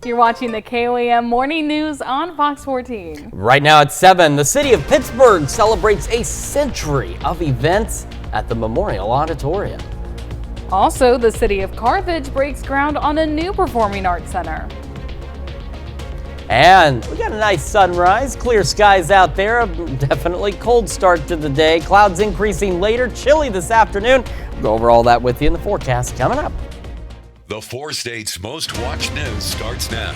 You're watching the KOAM Morning News on Fox 14. Right now at 7, the city of Pittsburgh celebrates a century of events at the Memorial Auditorium. Also, the city of Carthage breaks ground on a new performing arts center. And we got a nice sunrise, clear skies out there, definitely cold start to the day. Clouds increasing later, chilly this afternoon. We'll go over all that with you in the forecast coming up. The 4 states' most watched news starts now.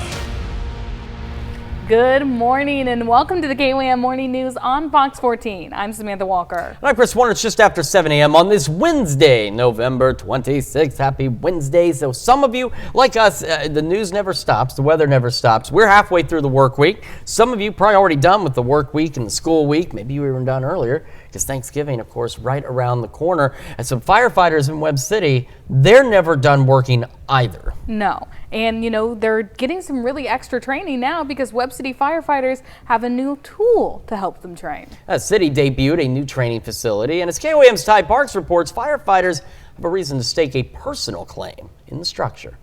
Good morning and welcome to the KOAM Morning News on Fox 14. I'm Samantha Walker. And I'm Chris Warner. It's just after 7 a.m. on this Wednesday, November 26th. Happy Wednesday. So some of you, like us, the news never stops. The weather never stops. We're halfway through the work week. Some of you probably already done with the work week and the school week. Maybe you were even done earlier because Thanksgiving, of course, right around the corner. And some firefighters in Webb City, they're never done working either. No. And, they're getting some really extra training now because Webb City firefighters have a new tool to help them train. The city debuted a new training facility, and as KOAM's Ty Parks reports, firefighters have a reason to stake a personal claim in the structure.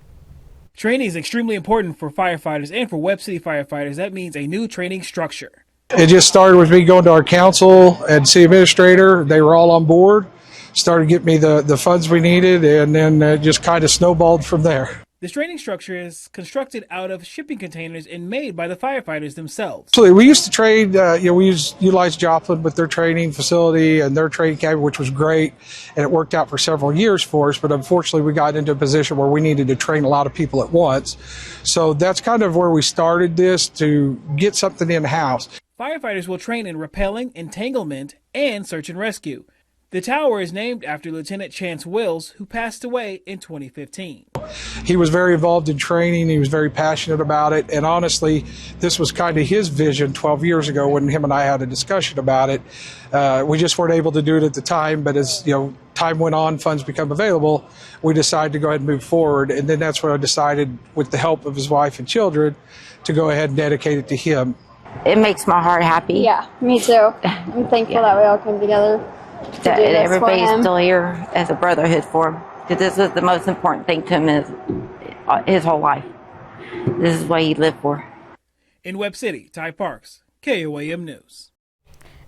Training is extremely important for firefighters and for Webb City firefighters. That means a new training structure. It just started with me going to our council and city administrator. They were all on board, started getting me the funds we needed, and then it just kind of snowballed from there. This training structure is constructed out of shipping containers and made by the firefighters themselves. Actually, we used to trade, we utilized Joplin with their training facility and their training cabin, which was great, and it worked out for several years for us, but unfortunately we got into a position where we needed to train a lot of people at once. So that's kind of where we started this, to get something in-house. Firefighters will train in rappelling, entanglement, and search and rescue. The tower is named after Lieutenant Chance Wills, who passed away in 2015. He was very involved in training. He was very passionate about it. And honestly, this was kind of his vision 12 years ago when him and I had a discussion about it. We just weren't able to do it at the time. But as time went on, funds become available, we decided to go ahead and move forward. And then that's when I decided, with the help of his wife and children, to go ahead and dedicate it to him. It makes my heart happy. Yeah, me too. I'm thankful that we all come together. That everybody's still here as a brotherhood for him. Because this was the most important thing to him his whole life. This is what he lived for. In Webb City, Ty Parks, KOAM News.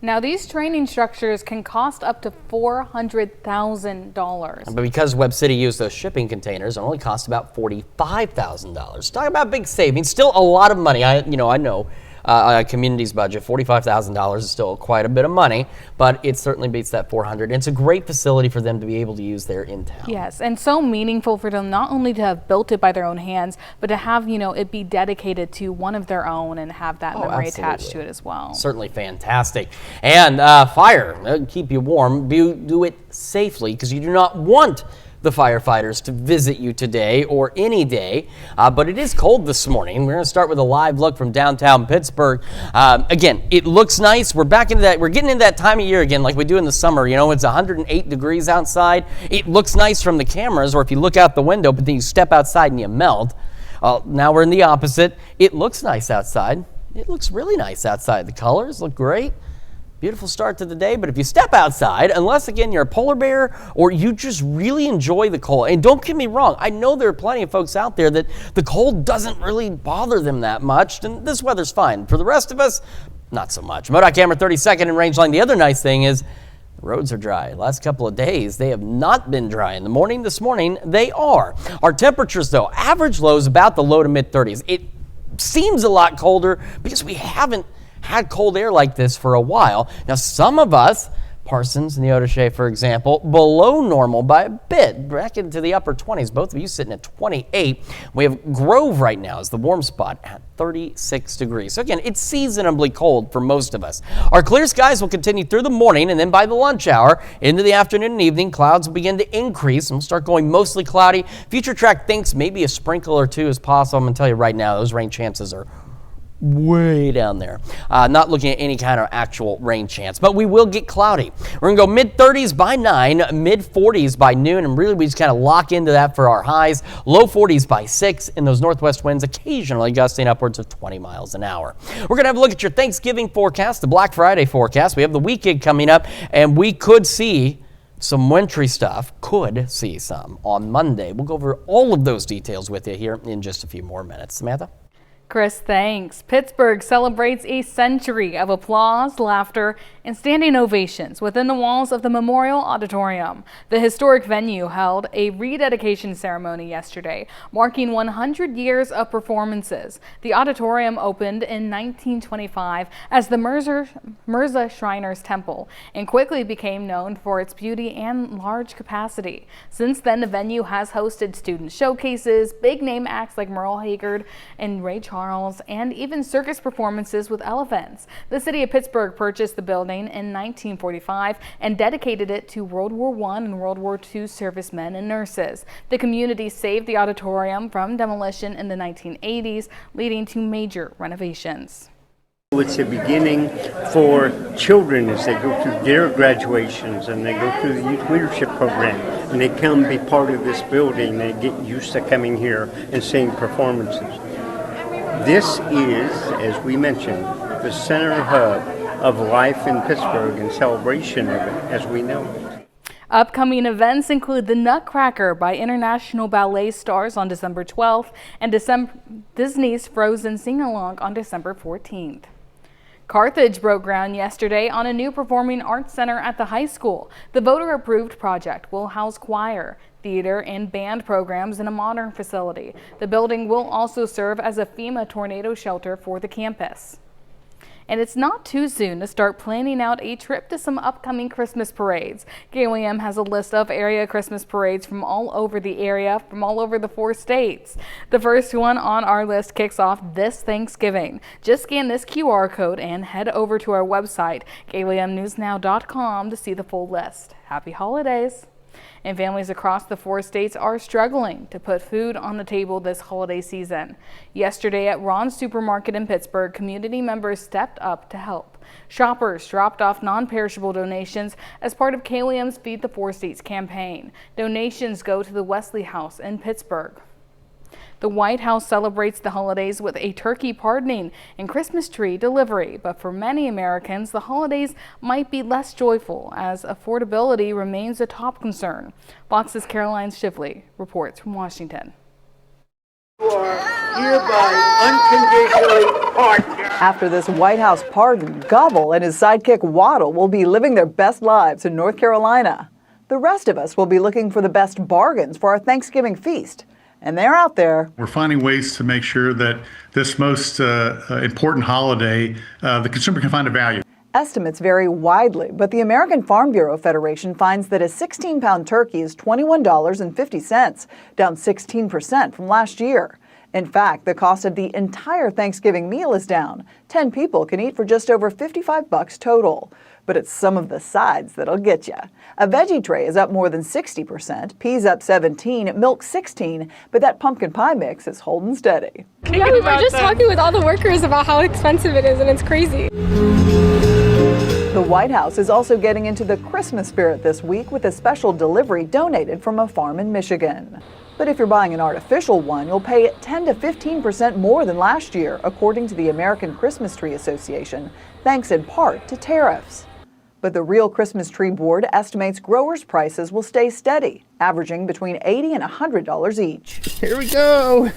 Now, these training structures can cost up to $400,000. But because Webb City used those shipping containers, it only cost about $45,000. Talk about big savings. Still a lot of money. I know. A community's budget, $45,000 is still quite a bit of money, but it certainly beats that $400,000. It's a great facility for them to be able to use there in town. Yes, and so meaningful for them not only to have built it by their own hands, but to have, it be dedicated to one of their own and have that memory attached to it as well. Certainly fantastic. And fire, keep you warm, do it safely, because you do not want the firefighters to visit you today or any day, but it is cold this morning. We're going to start with a live look from downtown Pittsburgh. Again, it looks nice. We're back into that. We're getting into that time of year again, like we do in the summer. It's 108 degrees outside. It looks nice from the cameras, or if you look out the window, but then you step outside and you melt. Now we're in the opposite. It looks nice outside. It looks really nice outside. The colors look great. Beautiful start to the day, but if you step outside, unless, again, you're a polar bear or you just really enjoy the cold, and don't get me wrong, I know there are plenty of folks out there that the cold doesn't really bother them that much, and this weather's fine. For the rest of us, not so much. MoDOT camera 32nd in Rangeline. The other nice thing is the roads are dry. The last couple of days, they have not been dry. In the morning, this morning, they are. Our temperatures, though, average lows about the low to mid-30s. It seems a lot colder because we haven't had cold air like this for a while. Now, some of us, Parsons and the Odyssey, for example, below normal by a bit, back into the upper 20s. Both of you sitting at 28. We have Grove right now as the warm spot at 36 degrees. So again, it's seasonably cold for most of us. Our clear skies will continue through the morning, and then by the lunch hour into the afternoon and evening, clouds will begin to increase and we'll start going mostly cloudy. Future Track thinks maybe a sprinkle or two is possible. I'm going to tell you right now, those rain chances are way down there. Not looking at any kind of actual rain chance, but we will get cloudy. We're going to go mid-30s by 9, mid-40s by noon, and really we just kind of lock into that for our highs. Low 40s by 6, and those northwest winds occasionally gusting upwards of 20 miles an hour. We're going to have a look at your Thanksgiving forecast, the Black Friday forecast. We have the weekend coming up, and we could see some wintry stuff, could see some on Monday. We'll go over all of those details with you here in just a few more minutes. Samantha? Chris, thanks. Pittsburgh celebrates a century of applause, laughter, and standing ovations within the walls of the Memorial Auditorium. The historic venue held a rededication ceremony yesterday, marking 100 years of performances. The auditorium opened in 1925 as the Mirza Shriners Temple and quickly became known for its beauty and large capacity. Since then, the venue has hosted student showcases, big-name acts like Merle Haggard and Ray Charles, and even circus performances with elephants. The city of Pittsburgh purchased the building in 1945 and dedicated it to World War I and World War II servicemen and nurses. The community saved the auditorium from demolition in the 1980s, leading to major renovations. It's a beginning for children as they go through their graduations and they go through the youth leadership program and they come be part of this building. They get used to coming here and seeing performances. This is, as we mentioned, the center hub of life in Pittsburgh and celebration of it as we know it. Upcoming events include the Nutcracker by International Ballet Stars on December 12th and Disney's Frozen Sing-Along on December 14th. Carthage broke ground yesterday on a new performing arts center at the high school. The voter-approved project will house choir, theater, and band programs in a modern facility. The building will also serve as a FEMA tornado shelter for the campus. And it's not too soon to start planning out a trip to some upcoming Christmas parades. KOAM has a list of area Christmas parades from all over the area, from all over the 4 states. The first one on our list kicks off this Thanksgiving. Just scan this QR code and head over to our website, KOAMnewsnow.com, to see the full list. Happy holidays! And families across the 4 states are struggling to put food on the table this holiday season. Yesterday at Ron's Supermarket in Pittsburgh, community members stepped up to help. Shoppers dropped off non-perishable donations as part of KOAM's Feed the 4 States campaign. Donations go to the Wesley House in Pittsburgh. The White House celebrates the holidays with a turkey pardoning and Christmas tree delivery, but for many Americans, the holidays might be less joyful as affordability remains a top concern. Fox's Caroline Shively reports from Washington. You are hereby unconditionally pardoned. After this White House pardon, Gobble and his sidekick Waddle will be living their best lives in North Carolina. The rest of us will be looking for the best bargains for our Thanksgiving feast. And they're out there. We're finding ways to make sure that this most important holiday, the consumer can find a value. Estimates vary widely, but the American Farm Bureau Federation finds that a 16-pound turkey is $21.50, down 16% from last year. In fact, the cost of the entire Thanksgiving meal is down. 10 people can eat for just over $55 total. But it's some of the sides that'll get you. A veggie tray is up more than 60%, peas up 17%, milk 16%, but that pumpkin pie mix is holding steady. Yeah, we were just talking with all the workers about how expensive it is, and it's crazy. The White House is also getting into the Christmas spirit this week with a special delivery donated from a farm in Michigan. But if you're buying an artificial one, you'll pay 10 to 15% more than last year, according to the American Christmas Tree Association, thanks in part to tariffs. But the Real Christmas Tree Board estimates growers' prices will stay steady, averaging between $80 and $100 each. Here we go.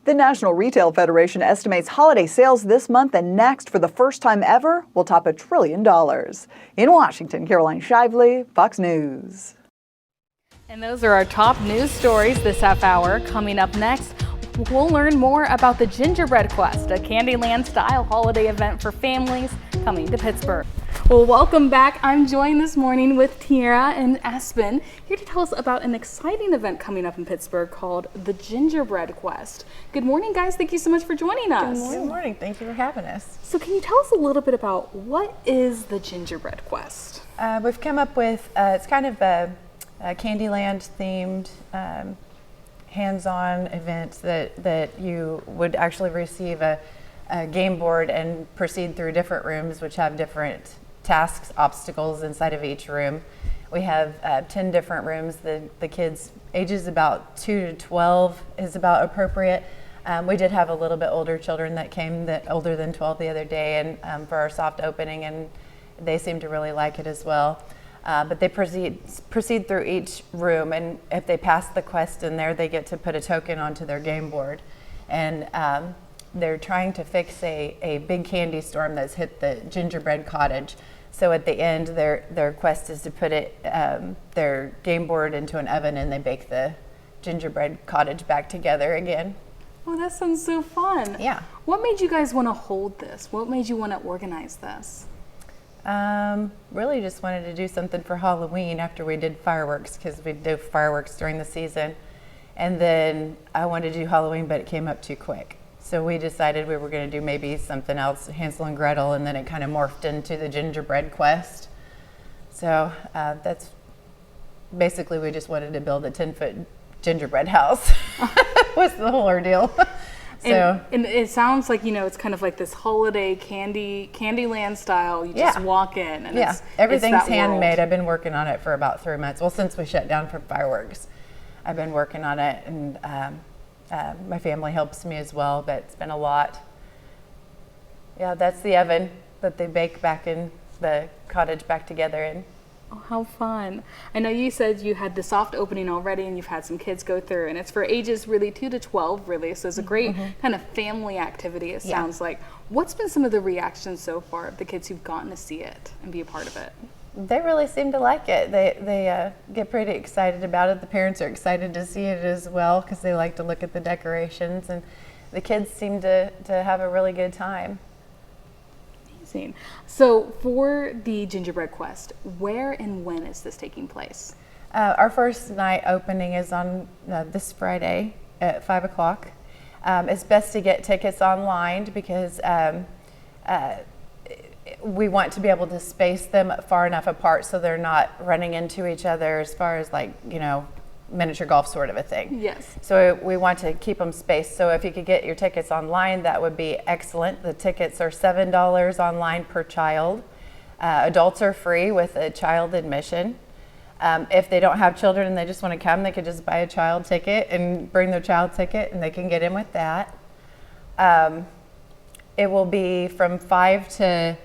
The National Retail Federation estimates holiday sales this month and next for the first time ever will top $1 trillion. In Washington, Caroline Shively, Fox News. And those are our top news stories this half hour. Coming up next, we'll learn more about the Gingerbread Quest, a Candyland-style holiday event for families coming to Pittsburgh. Well, welcome back. I'm joined this morning with Tiara and Aspen, here to tell us about an exciting event coming up in Pittsburgh called the Gingerbread Quest. Good morning, guys. Thank you so much for joining us. Good morning. Thank you for having us. So can you tell us a little bit about what is the Gingerbread Quest? We've come up with, it's kind of a Candyland-themed hands-on event that you would actually receive a game board and proceed through different rooms which have different tasks, obstacles inside of each room. We have 10 different rooms. The kids ages about 2 to 12 is about appropriate. We did have a little bit older children that came older than 12 the other day and for our soft opening, and they seemed to really like it as well. But they proceed through each room, and if they pass the quest in there, they get to put a token onto their game board. and they're trying to fix a big candy storm that's hit the Gingerbread Cottage. So at the end, their quest is to put their game board into an oven, and they bake the Gingerbread Cottage back together again. Oh, that sounds so fun. Yeah. What made you guys want to hold this? What made you want to organize this? Really just wanted to do something for Halloween after we did fireworks, because we do fireworks during the season. And then I wanted to do Halloween, but it came up too quick. So we decided we were going to do maybe something else, Hansel and Gretel, and then it kind of morphed into the Gingerbread Quest. So that's basically, we just wanted to build a 10-foot gingerbread house. Was the whole ordeal. So and it sounds like, you know, it's kind of like this holiday Candyland style. You just walk in and everything's handmade. I've been working on it for about 3 months. Well, since we shut down for fireworks, I've been working on it, and my family helps me as well, but it's been a lot. Yeah, that's the oven that they bake back in the cottage back together in. Oh, how fun. I know you said you had the soft opening already, and you've had some kids go through, and it's for ages really 2 to 12 really, so it's a great kind of family activity, it sounds like. What's been some of the reactions so far of the kids who've gotten to see it and be a part of it? They really seem to like it. They get pretty excited about it. The parents are excited to see it as well, because they like to look at the decorations, and the kids seem to have a really good time. So for the Gingerbread Quest, where and when is this taking place? Our first night opening is on this Friday at 5 o'clock. It's best to get tickets online, because we want to be able to space them far enough apart so they're not running into each other, as far as, like, you know, miniature golf sort of a thing. Yes. So we want to keep them spaced. So if you could get your tickets online, that would be excellent. The tickets are $7 online per child. Adults are free with a child admission. If they don't have children and they just want to come, they could just buy a child ticket and bring their child ticket, and they can get in with that. It will be from 5 to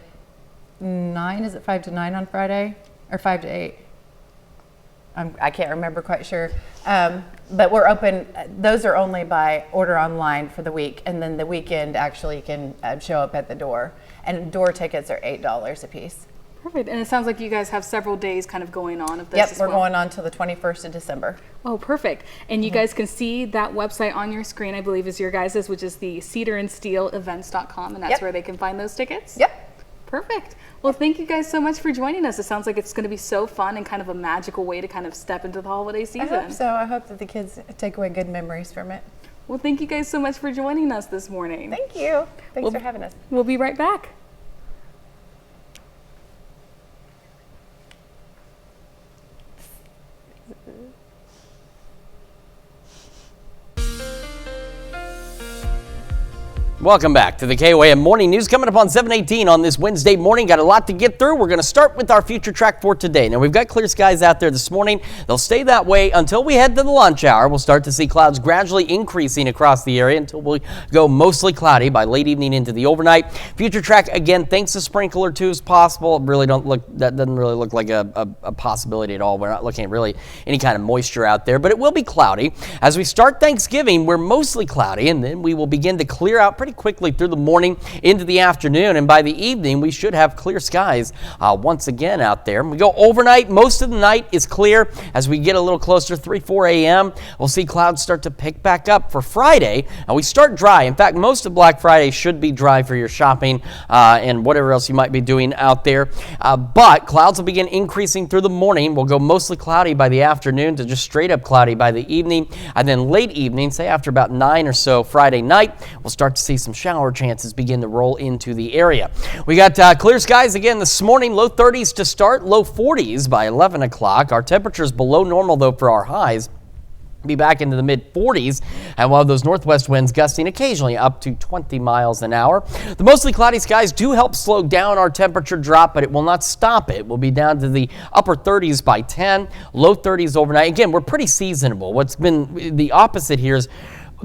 9. Is it 5 to 9 on Friday? Or 5 to 8? I can't remember quite sure. But we're open. Those are only by order online for the week. And then the weekend actually can show up at the door. And door tickets are $8 a piece. Perfect. And it sounds like you guys have several days kind of going on of this. Yep, we're going on till the 21st of December. Oh, perfect. And you guys can see that website on your screen, I believe is your guys's, which is the cedarandsteelevents.com. And that's where they can find those tickets? Yep. Perfect. Well, thank you guys so much for joining us. It sounds like it's going to be so fun and kind of a magical way to kind of step into the holiday season. I hope so. I hope that the kids take away good memories from it. Well, thank you guys so much for joining us this morning. Thank you. Thanks for having us. We'll be right back. Welcome back to the KOAM Morning News. Coming up on 7:18 on this Wednesday morning. Got a lot to get through. We're going to start with our future track for today. Now, we've got clear skies out there this morning. They'll stay that way until we head to the lunch hour. We'll start to see clouds gradually increasing across the area until we go mostly cloudy by late evening into the overnight. Future track, again, thinks a sprinkle or two is possible. That doesn't really look like a possibility at all. We're not looking at really any kind of moisture out there, but it will be cloudy. As we start Thanksgiving, we're mostly cloudy, and then we will begin to clear out pretty quickly through the morning into the afternoon, and by the evening we should have clear skies once again out there. We go overnight. Most of the night is clear. As we get a little closer, 3-4 a.m., we'll see clouds start to pick back up for Friday, and we start dry. In fact, most of Black Friday should be dry for your shopping and whatever else you might be doing out there, but clouds will begin increasing through the morning. We'll go mostly cloudy by the afternoon to just straight up cloudy by the evening, and then late evening, say after about 9 or so Friday night, we'll start to see some shower chances begin to roll into the area. We got clear skies again this morning, low 30s to start, low 40s by 11 o'clock. Our temperatures below normal, though, for our highs. Be back into the mid 40s, and while those northwest winds gusting occasionally up to 20 miles an hour. The mostly cloudy skies do help slow down our temperature drop, but it will not stop it. We'll be down to the upper 30s by 10, low 30s overnight. Again, we're pretty seasonable. What's been the opposite here is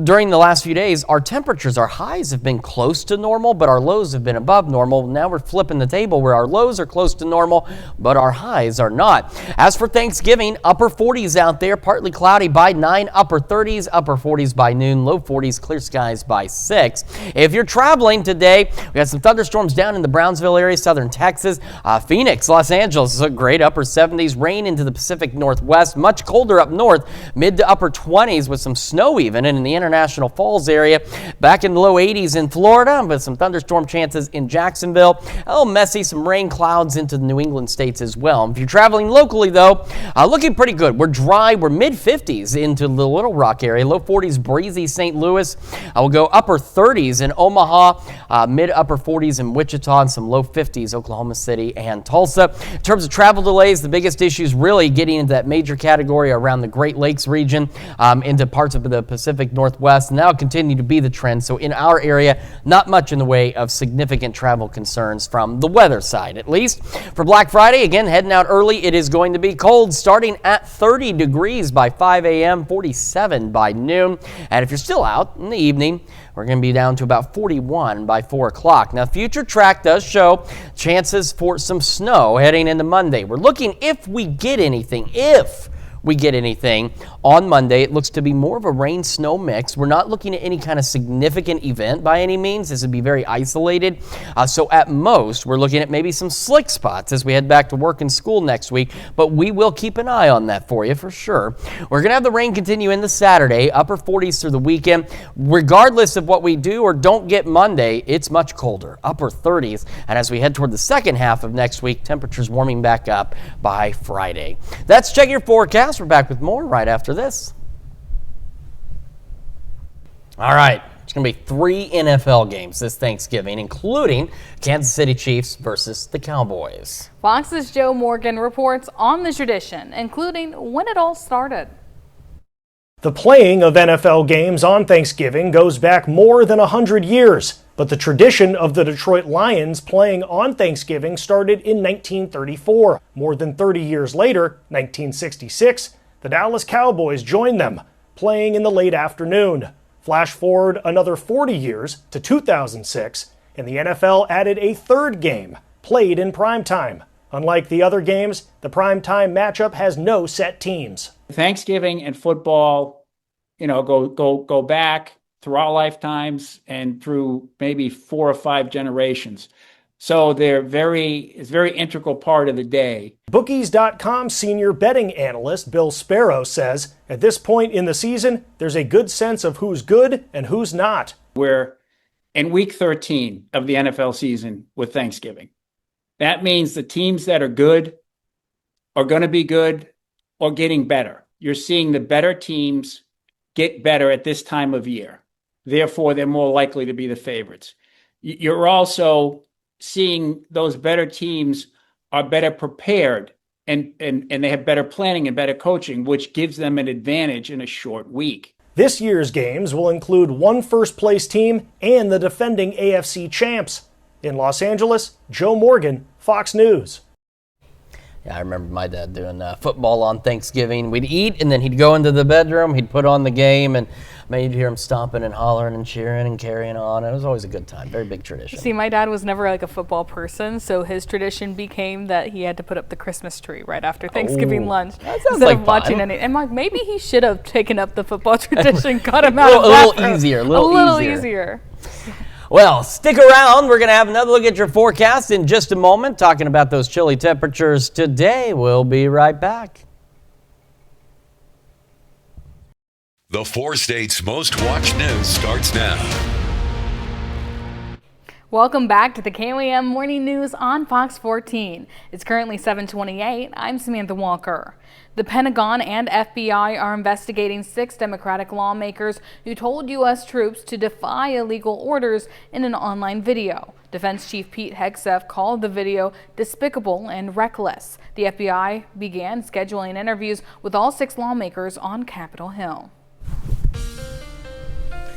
during the last few days, our temperatures, our highs have been close to normal, but our lows have been above normal. Now we're flipping the table where our lows are close to normal, but our highs are not. As for Thanksgiving, upper 40s out there, partly cloudy by 9, upper 30s, upper 40s by noon, low 40s, clear skies by 6. If you're traveling today, we got some thunderstorms down in the Brownsville area, southern Texas, Phoenix, Los Angeles, is a great upper 70s, rain into the Pacific Northwest, much colder up north, mid to upper 20s with some snow even, and in the International Falls area, back in the low 80s in Florida, with some thunderstorm chances in Jacksonville. A little messy, some rain clouds into the New England states as well. If you're traveling locally, though, looking pretty good. We're dry. We're mid 50s into the Little Rock area, low 40s, breezy St. Louis. We'll go upper 30s in Omaha, mid upper 40s in Wichita, and some low 50s, Oklahoma City and Tulsa. In terms of travel delays, the biggest issues really getting into that major category around the Great Lakes region, into parts of the Pacific Northwest, and that'll continue to be the trend. So in our area, not much in the way of significant travel concerns from the weather side, at least. For Black Friday, again, heading out early, it is going to be cold, starting at 30 degrees by 5 a.m., 47 by noon. And if you're still out in the evening, we're going to be down to about 41 by 4 o'clock. Now, Future Track does show chances for some snow heading into Monday. We're looking if we get anything, on Monday. It looks to be more of a rain-snow mix. We're not looking at any kind of significant event by any means. This would be very isolated. So at most, we're looking at maybe some slick spots as we head back to work and school next week, but we will keep an eye on that for you for sure. We're going to have the rain continue into Saturday, upper 40s through the weekend. Regardless of what we do or don't get Monday, it's much colder, upper 30s. And as we head toward the second half of next week, temperatures warming back up by Friday. That's Check Your Forecast. We're back with more right after this. All right, it's going to be 3 NFL games this Thanksgiving, including Kansas City Chiefs versus the Cowboys. Fox's Joe Morgan reports on the tradition, including when it all started. The playing of NFL games on Thanksgiving goes back more than 100 years, but the tradition of the Detroit Lions playing on Thanksgiving started in 1934. More than 30 years later, 1966, the Dallas Cowboys joined them, playing in the late afternoon. Flash forward another 40 years to 2006, and the NFL added a third game, played in primetime. Unlike the other games, the primetime matchup has no set teams. Thanksgiving and football, go back through our lifetimes and through maybe 4 or 5 generations. So it's a very integral part of the day. Bookies.com senior betting analyst Bill Sparrow says, at this point in the season, there's a good sense of who's good and who's not. We're in week 13 of the NFL season with Thanksgiving. That means the teams that are good are going to be good or getting better. You're seeing the better teams get better at this time of year. Therefore, they're more likely to be the favorites. You're also seeing those better teams are better prepared and they have better planning and better coaching, which gives them an advantage in a short week. This year's games will include one first-place team and the defending AFC champs. In Los Angeles, Joe Morgan, Fox News. Yeah, I remember my dad doing football on Thanksgiving. We'd eat, and then he'd go into the bedroom, he'd put on the game, and you'd hear him stomping and hollering and cheering and carrying on. It was always a good time, very big tradition. See, my dad was never like a football person, so his tradition became that he had to put up the Christmas tree right after Thanksgiving lunch. That sounds instead like of watching fun. And Mark, maybe he should have taken up the football tradition, got him out of a that. little easier. Well, stick around. We're going to have another look at your forecast in just a moment, talking about those chilly temperatures today. We'll be right back. The 4 states' most watched news starts now. Welcome back to the KOAM Morning News on Fox 14. It's currently 7:28. I'm Samantha Walker. The Pentagon and FBI are investigating 6 Democratic lawmakers who told U.S. troops to defy illegal orders in an online video. Defense Chief Pete Hegseth called the video despicable and reckless. The FBI began scheduling interviews with all 6 lawmakers on Capitol Hill.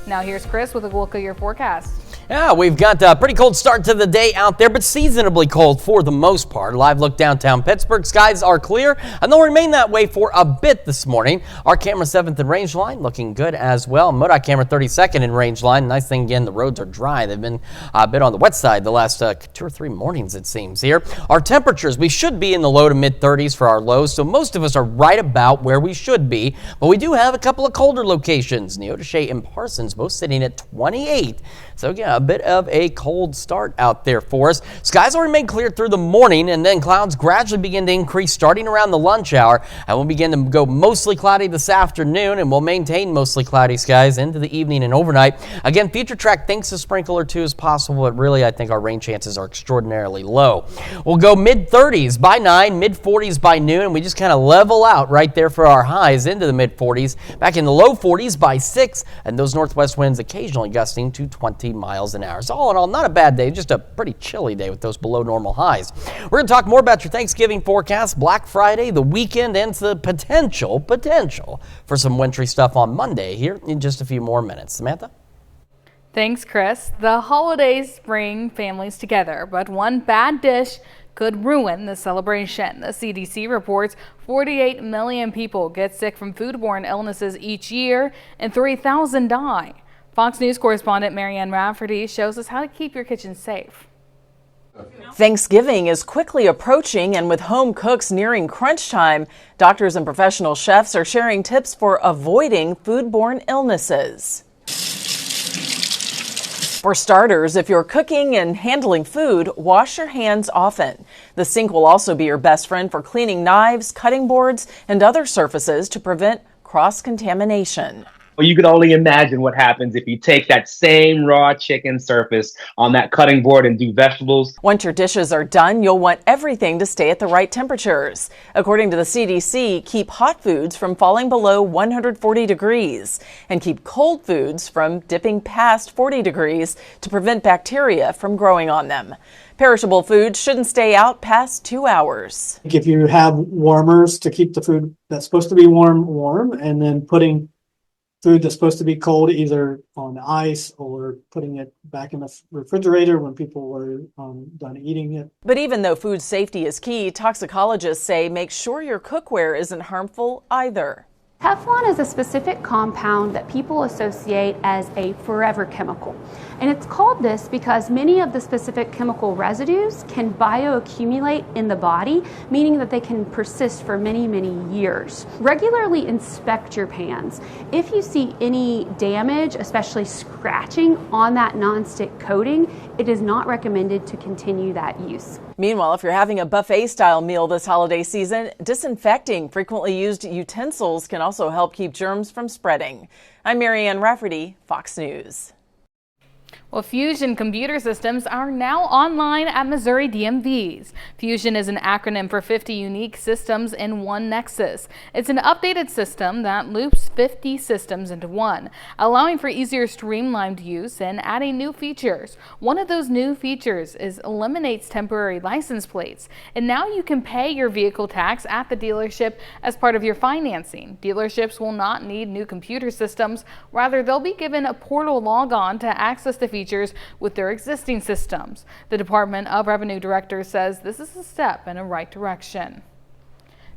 Now here's Chris with a look at your forecast. Yeah, we've got a pretty cold start to the day out there, but seasonably cold for the most part. Live look downtown Pittsburgh. Skies are clear, and they'll remain that way for a bit this morning. Our camera 7th in range line looking good as well. MoDOT camera 32nd in range line. Nice thing again, the roads are dry. They've been a bit on the wet side the last 2 or 3 mornings, it seems here. Our temperatures, we should be in the low to mid 30s for our lows, so most of us are right about where we should be. But we do have a couple of colder locations. Neodesha and Parsons both sitting at 28. So yeah, a bit of a cold start out there for us. Skies will remain clear through the morning, and then clouds gradually begin to increase starting around the lunch hour, and we'll begin to go mostly cloudy this afternoon, and we'll maintain mostly cloudy skies into the evening and overnight. Again, Future Track thinks a sprinkle or two is possible, but really I think our rain chances are extraordinarily low. We'll go mid-30s by 9, mid-40s by noon, and we just kind of level out right there for our highs into the mid-40s, back in the low 40s by 6, and those northwest winds occasionally gusting to 20 miles an hour. So all in all, not a bad day, just a pretty chilly day with those below normal highs. We're going to talk more about your Thanksgiving forecast, Black Friday, the weekend, and the potential for some wintry stuff on Monday here in just a few more minutes. Samantha? Thanks, Chris. The holidays bring families together, but one bad dish could ruin the celebration. The CDC reports 48 million people get sick from foodborne illnesses each year, and 3,000 die. Fox News correspondent Marianne Rafferty shows us how to keep your kitchen safe. Thanksgiving is quickly approaching, and with home cooks nearing crunch time, doctors and professional chefs are sharing tips for avoiding foodborne illnesses. For starters, if you're cooking and handling food, wash your hands often. The sink will also be your best friend for cleaning knives, cutting boards, and other surfaces to prevent cross-contamination. Well, you could only imagine what happens if you take that same raw chicken surface on that cutting board and do vegetables. Once your dishes are done, you'll want everything to stay at the right temperatures. According to the CDC, keep hot foods from falling below 140 degrees and keep cold foods from dipping past 40 degrees to prevent bacteria from growing on them. Perishable foods shouldn't stay out past 2 hours. If you have warmers to keep the food that's supposed to be warm, and then putting food that's supposed to be cold either on ice or putting it back in the refrigerator when people were done eating it. But even though food safety is key, toxicologists say make sure your cookware isn't harmful either. Teflon is a specific compound that people associate as a forever chemical. And it's called this because many of the specific chemical residues can bioaccumulate in the body, meaning that they can persist for many, many years. Regularly inspect your pans. If you see any damage, especially scratching on that nonstick coating, it is not recommended to continue that use. Meanwhile, if you're having a buffet-style meal this holiday season, disinfecting frequently used utensils can also help keep germs from spreading. I'm Marianne Rafferty, Fox News. Well, Fusion Computer Systems are now online at Missouri DMVs. Fusion is an acronym for 50 unique systems in one nexus. It's an updated system that loops 50 systems into one, allowing for easier streamlined use and adding new features. One of those new features is eliminates temporary license plates, and now you can pay your vehicle tax at the dealership as part of your financing. Dealerships will not need new computer systems. Rather, they'll be given a portal log-on to access the features with their existing systems. The Department of Revenue Director says this is a step in the right direction.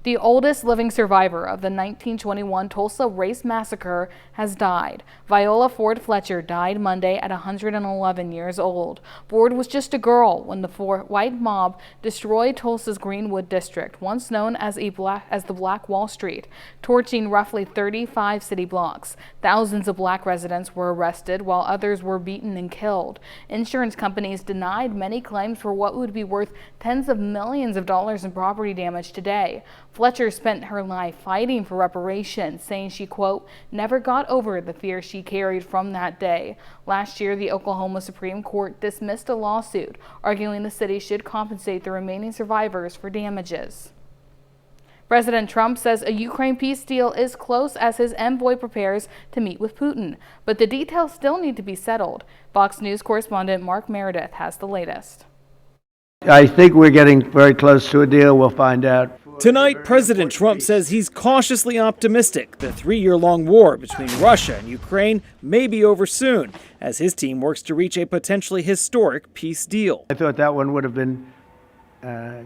The oldest living survivor of the 1921 Tulsa Race Massacre has died. Viola Ford Fletcher died Monday at 111 years old. Ford was just a girl when the white mob destroyed Tulsa's Greenwood district, once known as the Black Wall Street, torching roughly 35 city blocks. Thousands of black residents were arrested while others were beaten and killed. Insurance companies denied many claims for what would be worth tens of millions of dollars in property damage today. Fletcher spent her life fighting for reparations, saying she, quote, never got over the fear she carried from that day. Last year, the Oklahoma Supreme Court dismissed a lawsuit, arguing the city should compensate the remaining survivors for damages. President Trump says a Ukraine peace deal is close as his envoy prepares to meet with Putin, but the details still need to be settled. Fox News correspondent Mark Meredith has the latest. I think we're getting very close to a deal. We'll find out Tonight, President Trump says he's cautiously optimistic the 3-year-long war between Russia and Ukraine may be over soon, as his team works to reach a potentially historic peace deal. I thought that one would have been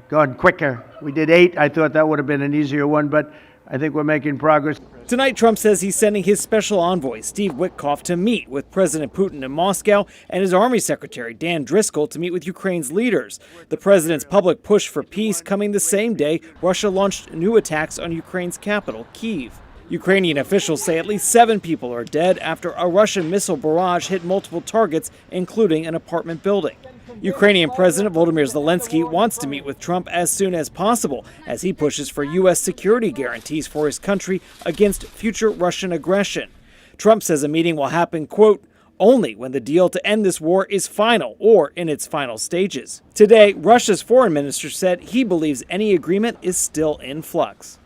gone quicker. We did 8. I thought that would have been an easier one, but I think we're making progress. Tonight, Trump says he's sending his special envoy, Steve Witkoff, to meet with President Putin in Moscow and his Army Secretary, Dan Driscoll, to meet with Ukraine's leaders. The president's public push for peace coming the same day Russia launched new attacks on Ukraine's capital, Kyiv. Ukrainian officials say at least 7 people are dead after a Russian missile barrage hit multiple targets, including an apartment building. Ukrainian President Volodymyr Zelensky wants to meet with Trump as soon as possible as he pushes for U.S. security guarantees for his country against future Russian aggression. Trump says a meeting will happen, quote, only when the deal to end this war is final or in its final stages. Today, Russia's foreign minister said he believes any agreement is still in flux.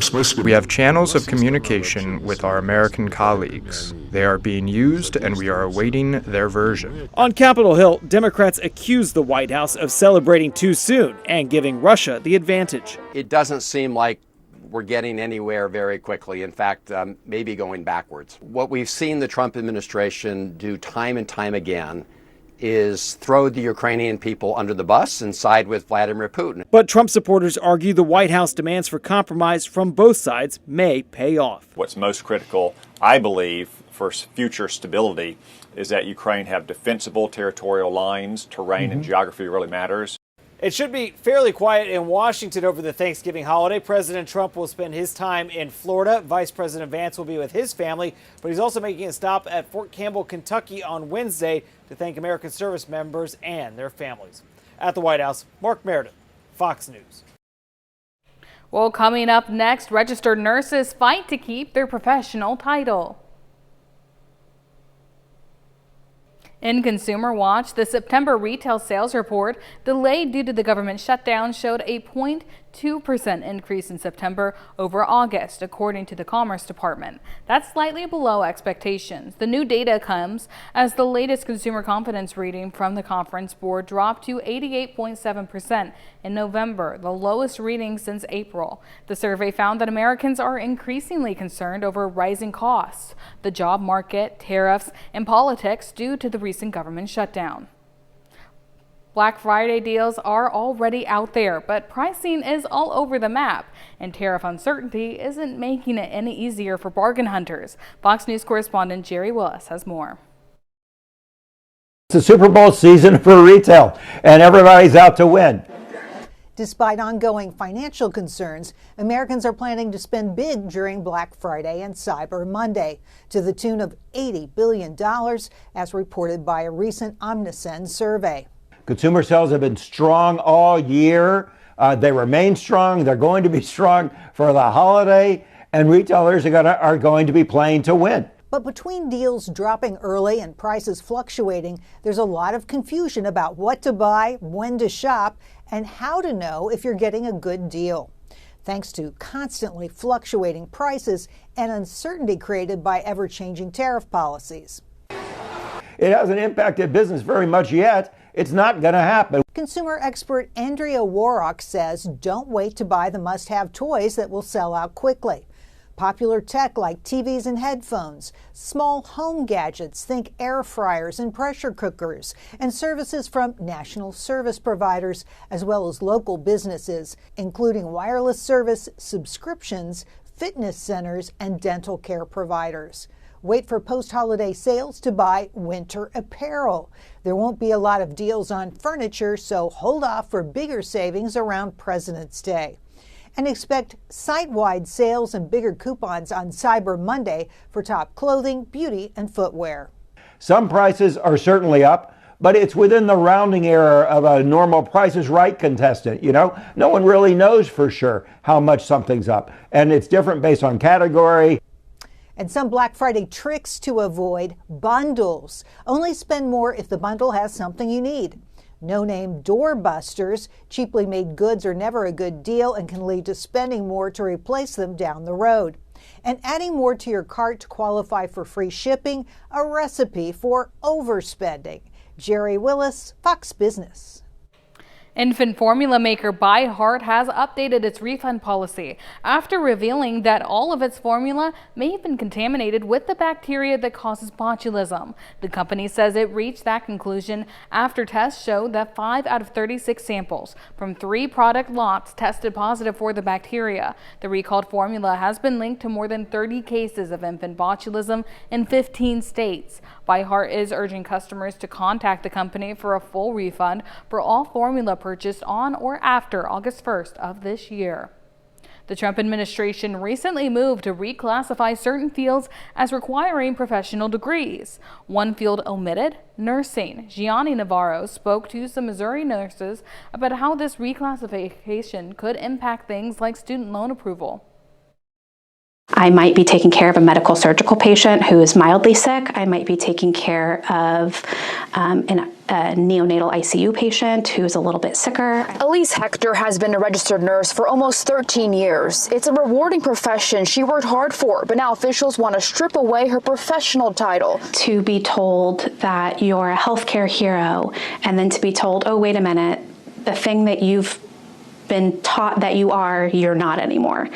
We have channels of communication with our American colleagues. They are being used, and we are awaiting their version. On Capitol Hill, Democrats accuse the White House of celebrating too soon and giving Russia the advantage. It doesn't seem like we're getting anywhere very quickly. In fact, maybe going backwards. What we've seen the Trump administration do time and time again is throw the Ukrainian people under the bus and side with Vladimir Putin. But Trump supporters argue the White House demands for compromise from both sides may pay off. What's most critical, I believe, for future stability is that Ukraine have defensible territorial lines. Terrain and geography really matters. It should be fairly quiet in Washington over the Thanksgiving holiday. President Trump will spend his time in Florida. Vice President Vance will be with his family, but he's also making a stop at Fort Campbell, Kentucky on Wednesday to thank American service members and their families. At the White House, Mark Meredith, Fox News. Well, coming up next, registered nurses fight to keep their professional title. In Consumer Watch, the September retail sales report, delayed due to the government shutdown, showed a 0.2% increase in September over August, according to the Commerce Department. That's slightly below expectations. The new data comes as the latest consumer confidence reading from the Conference Board dropped to 88.7% in November, the lowest reading since April. The survey found that Americans are increasingly concerned over rising costs, the job market, tariffs, and politics due to the recent government shutdown. Black Friday deals are already out there, but pricing is all over the map, and tariff uncertainty isn't making it any easier for bargain hunters. Fox News correspondent Jerry Willis has more. It's the Super Bowl season for retail, and everybody's out to win. Despite ongoing financial concerns, Americans are planning to spend big during Black Friday and Cyber Monday, to the tune of $80 billion, as reported by a recent Omnisend survey. Consumer sales have been strong all year. They remain strong. They're going to be strong for the holiday, and retailers are going to be playing to win. But between deals dropping early and prices fluctuating, there's a lot of confusion about what to buy, when to shop, and how to know if you're getting a good deal. Thanks to constantly fluctuating prices and uncertainty created by ever-changing tariff policies. It hasn't impacted business very much yet. It's not going to happen. Consumer expert Andrea Warrock says don't wait to buy the must-have toys that will sell out quickly. Popular tech like TVs and headphones, small home gadgets, think air fryers and pressure cookers, and services from national service providers as well as local businesses, including wireless service, subscriptions, fitness centers, and dental care providers. Wait for post-holiday sales to buy winter apparel. There won't be a lot of deals on furniture, so hold off for bigger savings around President's Day. And expect site-wide sales and bigger coupons on Cyber Monday for top clothing, beauty, and footwear. Some prices are certainly up, but it's within the rounding error of a normal Price is Right contestant. You know, no one really knows for sure how much something's up, and it's different based on category. And some Black Friday tricks to avoid: bundles. Only spend more if the bundle has something you need. No-name doorbusters. Cheaply made goods are never a good deal and can lead to spending more to replace them down the road. And adding more to your cart to qualify for free shipping, a recipe for overspending. Jerry Willis, Fox Business. Infant formula maker ByHeart has updated its refund policy after revealing that all of its formula may have been contaminated with the bacteria that causes botulism. The company says it reached that conclusion after tests showed that 5 out of 36 samples from 3 product lots tested positive for the bacteria. The recalled formula has been linked to more than 30 cases of infant botulism in 15 states. ByHeart is urging customers to contact the company for a full refund for all formula purchased on or after August 1st of this year. The Trump administration recently moved to reclassify certain fields as requiring professional degrees. One field omitted, nursing. Gianni Navarro spoke to some Missouri nurses about how this reclassification could impact things like student loan approval. I might be taking care of a medical surgical patient who is mildly sick. I might be taking care of a neonatal ICU patient who's a little bit sicker. Elise Hector has been a registered nurse for almost 13 years. It's a rewarding profession she worked hard for, but now officials want to strip away her professional title. To be told that you're a healthcare hero, and then to be told, oh, wait a minute, the thing that you've been taught that you are, you're not anymore.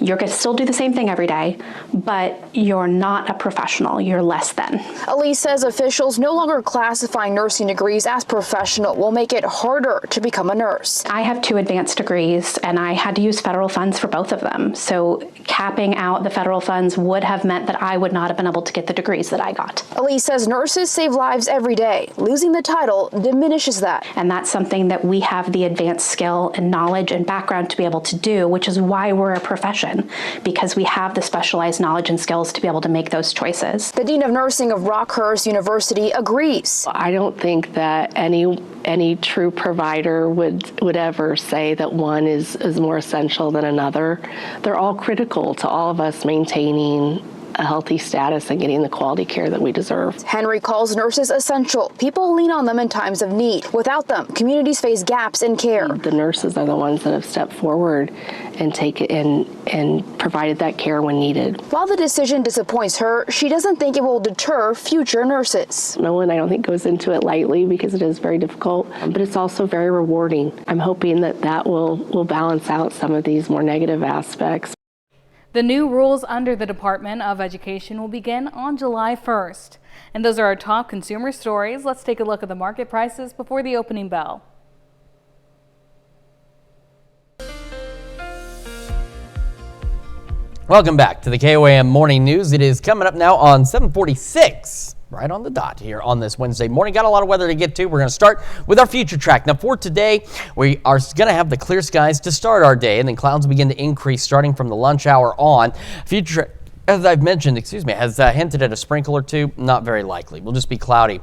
You're going to still do the same thing every day, but you're not a professional. You're less than. Elise says officials no longer classifying nursing degrees as professional will make it harder to become a nurse. I have 2 advanced degrees, and I had to use federal funds for both of them. So capping out the federal funds would have meant that I would not have been able to get the degrees that I got. Elise says nurses save lives every day. Losing the title diminishes that. And that's something that we have the advanced skill and knowledge and background to be able to do, which is why we're a profession, because we have the specialized knowledge and skills to be able to make those choices. The Dean of Nursing of Rockhurst University agrees. I don't think that any true provider would ever say that one is more essential than another. They're all critical to all of us maintaining a healthy status and getting the quality care that we deserve. Henry calls nurses essential. People lean on them in times of need. Without them, communities face gaps in care. The nurses are the ones that have stepped forward and and provided that care when needed. While the decision disappoints her, she doesn't think it will deter future nurses. No one, I don't think, goes into it lightly because it is very difficult, but it's also very rewarding. I'm hoping that will balance out some of these more negative aspects. The new rules under the Department of Education will begin on July 1st. And those are our top consumer stories. Let's take a look at the market prices before the opening bell. Welcome back to the KOAM Morning News. It is coming up now on 7:46. Right on the dot here on this Wednesday morning. Got a lot of weather to get to. We're going to start with our future track. Now for today, we are going to have the clear skies to start our day, and then clouds begin to increase starting from the lunch hour on. Future track, as I've mentioned, has hinted at a sprinkle or two. Not very likely. We'll just be cloudy.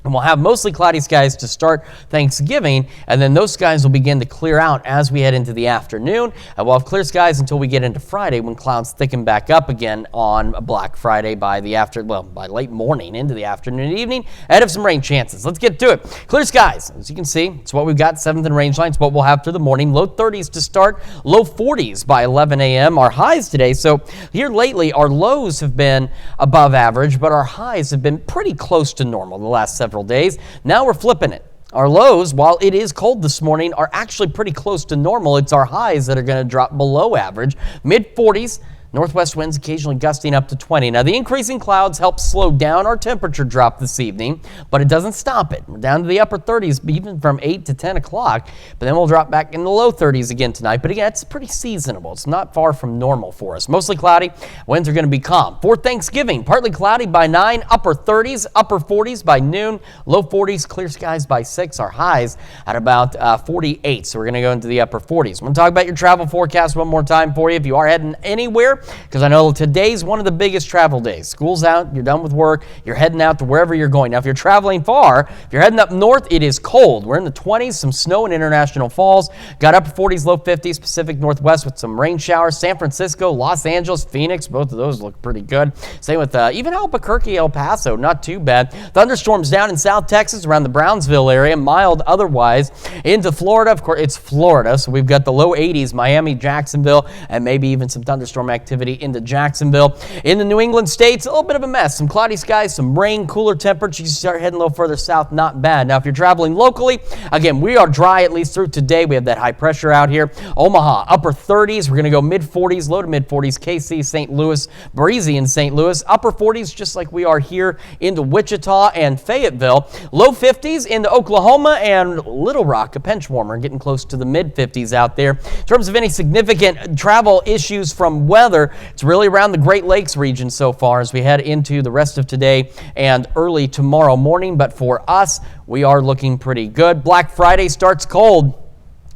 And we'll have mostly cloudy skies to start Thanksgiving, and then those skies will begin to clear out as we head into the afternoon. And we'll have clear skies until we get into Friday, when clouds thicken back up again on Black Friday by late morning into the afternoon and evening, ahead of some rain chances. Let's get to it. Clear skies, as you can see, it's what we've got. 7th and range lines, what we'll have for the morning. Low 30s to start, low 40s by 11 a.m. Our highs today. So here lately, our lows have been above average, but our highs have been pretty close to normal the last several days. Now we're flipping it. Our lows, while it is cold this morning, are actually pretty close to normal. It's our highs that are going to drop below average. Mid 40s. Northwest winds occasionally gusting up to 20. Now, the increasing clouds help slow down our temperature drop this evening, but it doesn't stop it. We're down to the upper 30s, even from 8 to 10 o'clock, but then we'll drop back in the low 30s again tonight. But again, it's pretty seasonable. It's not far from normal for us. Mostly cloudy. Winds are going to be calm. For Thanksgiving, partly cloudy by 9, upper 30s, upper 40s by noon, low 40s, clear skies by 6. Our highs at about 48, so we're going to go into the upper 40s. I'm going to talk about your travel forecast one more time for you if you are heading anywhere, because I know today's one of the biggest travel days. School's out, you're done with work, you're heading out to wherever you're going. Now, if you're traveling far, if you're heading up north, it is cold. We're in the 20s, some snow in International Falls. Got upper 40s, low 50s, Pacific Northwest with some rain showers. San Francisco, Los Angeles, Phoenix, both of those look pretty good. Same with even Albuquerque, El Paso, not too bad. Thunderstorms down in South Texas around the Brownsville area, mild otherwise. Into Florida, of course, it's Florida, so we've got the low 80s, Miami, Jacksonville, and maybe even some thunderstorm activity activity into Jacksonville. In the New England states, a little bit of a mess. Some cloudy skies, some rain, cooler temperatures. You start heading a little further south, not bad. Now, if you're traveling locally, again, we are dry at least through today. We have that high pressure out here. Omaha, upper 30s. We're going to go mid-40s, low to mid-40s. KC, St. Louis, breezy in St. Louis. Upper 40s, just like we are here into Wichita and Fayetteville. Low 50s into Oklahoma and Little Rock, a pinch warmer, getting close to the mid-50s out there. In terms of any significant travel issues from weather, it's really around the Great Lakes region so far as we head into the rest of today and early tomorrow morning. But for us, we are looking pretty good. Black Friday starts cold.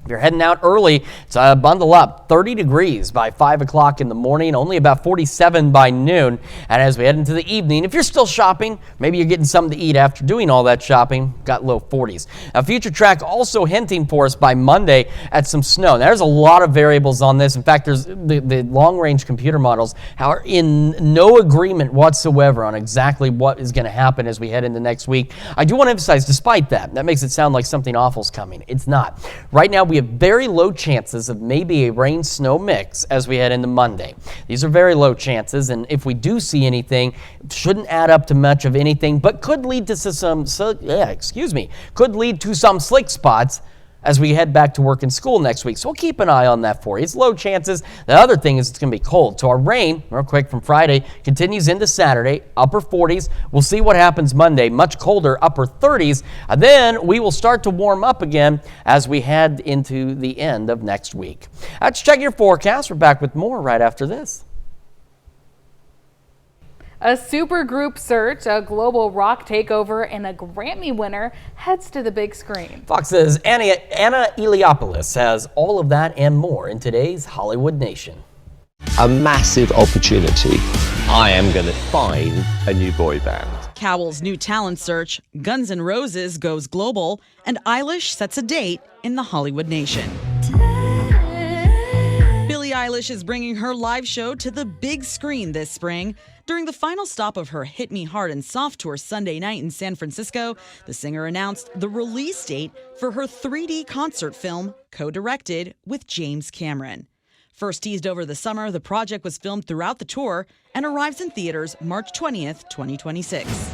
If you're heading out early, it's bundle up. 30 degrees by 5 o'clock in the morning, only about 47 by noon. And as we head into the evening, if you're still shopping, maybe you're getting something to eat after doing all that shopping, got low 40s. Now, Future Track also hinting for us by Monday at some snow. There's a lot of variables on this. In fact, there's the long-range computer models are in no agreement whatsoever on exactly what is going to happen as we head into next week. I do want to emphasize, despite that makes it sound like something awful's coming. It's not. Right now, we have very low chances of maybe a rain-snow mix as we head into Monday. These are very low chances, and if we do see anything, it shouldn't add up to much of anything, but could lead to some slick spots as we head back to work and school next week. So we'll keep an eye on that for you. It's low chances. The other thing is it's going to be cold. So our rain, real quick, from Friday continues into Saturday, upper 40s. We'll see what happens Monday, much colder, upper 30s. And then we will start to warm up again as we head into the end of next week. Let's check your forecast. We're back with more right after this. A supergroup search, a global rock takeover, and a Grammy winner heads to the big screen. Fox's Anna Eliopoulos has all of that and more in today's Hollywood Nation. A massive opportunity. I am going to find a new boy band. Cowell's new talent search, Guns N' Roses goes global, and Eilish sets a date in the Hollywood Nation. Billie Eilish is bringing her live show to the big screen this spring. During the final stop of her Hit Me Hard and Soft tour Sunday night in San Francisco, the singer announced the release date for her 3D concert film, co-directed with James Cameron. First teased over the summer, the project was filmed throughout the tour and arrives in theaters March 20th, 2026.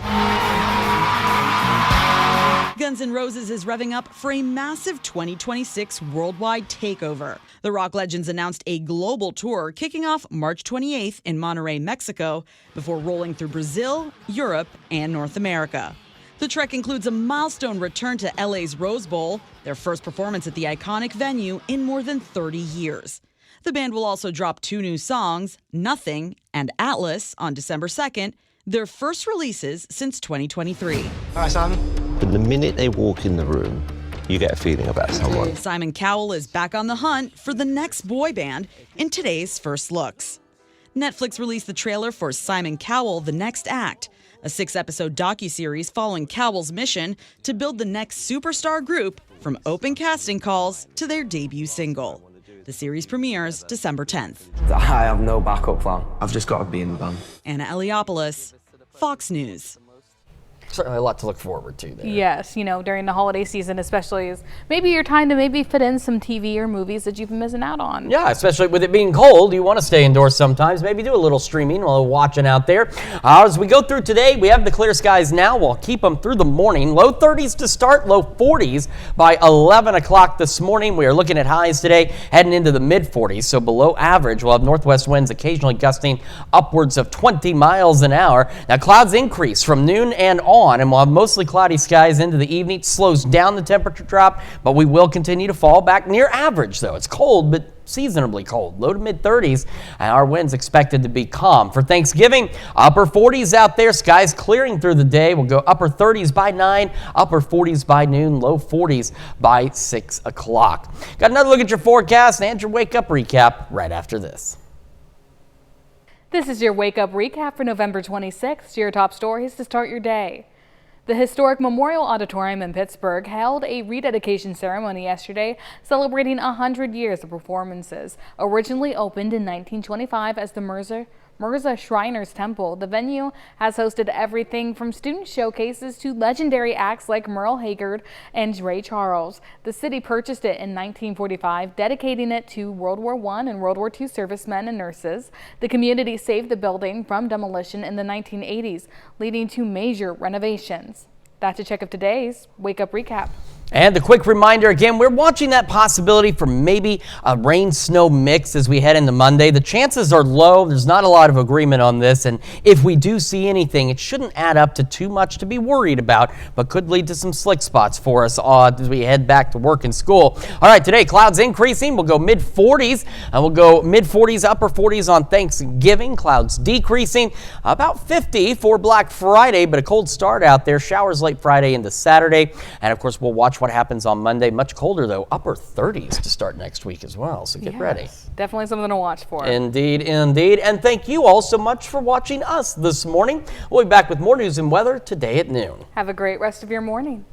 Guns N' Roses is revving up for a massive 2026 worldwide takeover. The rock legends announced a global tour kicking off March 28th in Monterrey, Mexico, before rolling through Brazil, Europe, and North America. The trek includes a milestone return to LA's Rose Bowl, their first performance at the iconic venue in more than 30 years. The band will also drop 2 new songs, Nothing and Atlas, on December 2nd, their first releases since 2023. Hi, Simon. But the minute they walk in the room, you get a feeling about someone. Simon Cowell is back on the hunt for the next boy band in today's First Looks. Netflix released the trailer for Simon Cowell, The Next Act, a 6-episode docuseries following Cowell's mission to build the next superstar group from open casting calls to their debut single. The series premieres December 10th. I have no backup plan. I've just got to be in the band. Anna Eliopoulos, Fox News. Certainly a lot to look forward to there. Yes, during the holiday season, especially, is maybe your time to maybe fit in some TV or movies that you've been missing out on. Yeah, especially with it being cold, you want to stay indoors sometimes. Maybe do a little streaming while watching out there. As we go through today, we have the clear skies now. We'll keep them through the morning. Low 30s to start, low 40s by 11 o'clock this morning. We are looking at highs today heading into the mid 40s, so below average. We'll have northwest winds occasionally gusting upwards of 20 miles an hour. Now, clouds increase from noon and on, and we'll have mostly cloudy skies into the evening. It slows down the temperature drop, but we will continue to fall back near average, though. It's cold, but seasonably cold, low to mid 30s, and our winds expected to be calm. For Thanksgiving, upper 40s out there, skies clearing through the day. We'll go upper 30s by 9, upper 40s by noon, low 40s by 6 o'clock. Got another look at your forecast and your wake up recap right after this. This is your wake up recap for November 26th. Your top stories to start your day. The historic Memorial Auditorium in Pittsburgh held a rededication ceremony yesterday, celebrating 100 years of performances. Originally opened in 1925 as the Mirza Shriners Temple. The venue has hosted everything from student showcases to legendary acts like Merle Haggard and Ray Charles. The city purchased it in 1945, dedicating it to World War I and World War II servicemen and nurses. The community saved the building from demolition in the 1980s, leading to major renovations. That's a check of today's Wake Up Recap. And the quick reminder again, we're watching that possibility for maybe a rain-snow mix as we head into Monday. The chances are low. There's not a lot of agreement on this. And if we do see anything, it shouldn't add up to too much to be worried about, but could lead to some slick spots for us as we head back to work and school. All right, today clouds increasing. We'll go mid-40s and we'll go mid-40s, upper 40s on Thanksgiving. Clouds decreasing, about 50 for Black Friday, but a cold start out there. Showers late Friday into Saturday. And of course, we'll watch what happens on Monday. Much colder though, upper 30s to start next week as well. So get ready. Definitely something to watch for. Indeed, indeed. And thank you all so much for watching us this morning. We'll be back with more news and weather today at noon. Have a great rest of your morning.